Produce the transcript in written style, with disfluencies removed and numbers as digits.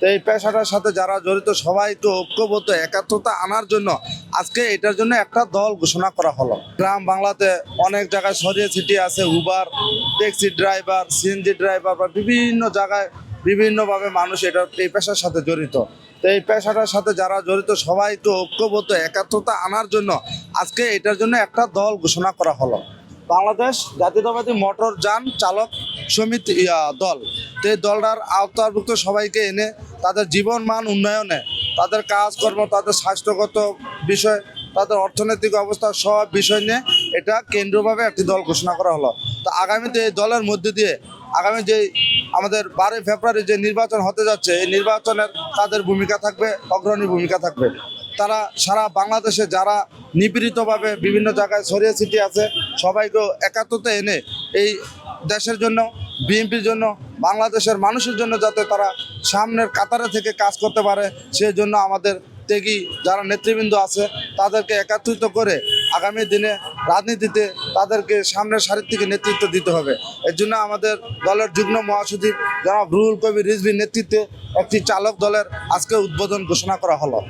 তো এই পেশাটার সাথে যারা জড়িত সবাইকে ঐক্যবদ্ধ একাত্মতা আনার জন্য আজকে এটার জন্য একটা দল ঘোষণা করা হলো। গ্রাম বাংলাতে অনেক জায়গায় ছড়িয়ে ছিটিয়ে আছে Uber, taxi driver, CNG driver বা বিভিন্ন জায়গায় বিভিন্নভাবে মানুষ এই পেশার সাথে জড়িত। তো এই পেশাটার সাথে যারা জড়িত সবাইকে ঐক্যবদ্ধ একাত্মতা আনার জন্য আজকে এটার জন্য একটা দল ঘোষণা করা হলো, বাংলাদেশ জাতীয়তাবাদী মোটর যান চালক সমিতি দল। তো এই দলটার আওতাভুক্ত সবাইকে এনে তাদের জীবন মান উন্নয়নে, তাদের কাজকর্ম, তাদের স্বাস্থ্যগত বিষয়, তাদের অর্থনৈতিক অবস্থা সব বিষয় নিয়ে এটা কেন্দ্রীয়ভাবে একটি দল ঘোষণা করা হলো। তো আগামীতে এই দলের মধ্যে দিয়ে আগামী যে আমাদের 12 ফেব্রুয়ারি যে নির্বাচন হতে যাচ্ছে, এই নির্বাচনের তাদের ভূমিকা থাকবে, অগ্রণী ভূমিকা থাকবে। তারা সারা বাংলাদেশে যারা নিপীড়িতভাবে বিভিন্ন জায়গায় ছড়িয়ে ছিটিয়ে আছে সবাইকে একাত্মতা এনে এই দেশের জন্য, বিএনপির জন্য, বাংলাদেশের মানুষের জন্য যাতে তারা সামনের কাতারে থেকে কাজ করতে পারে, সেই জন্য আমাদের ত্যাগী যারা নেতৃবৃন্দ আছে তাদেরকে একত্রিত করে আগামী দিনে রাজনীতিতে তাদেরকে সামনের সারির থেকে নেতৃত্ব দিতে হবে। এর জন্য আমাদের দলের যুগ্ম মহাসচিব জনাব রুহুল কবির রিজভীর নেতৃত্বে একটি চালক দলের আজকে উদ্বোধন ঘোষণা করা হলো।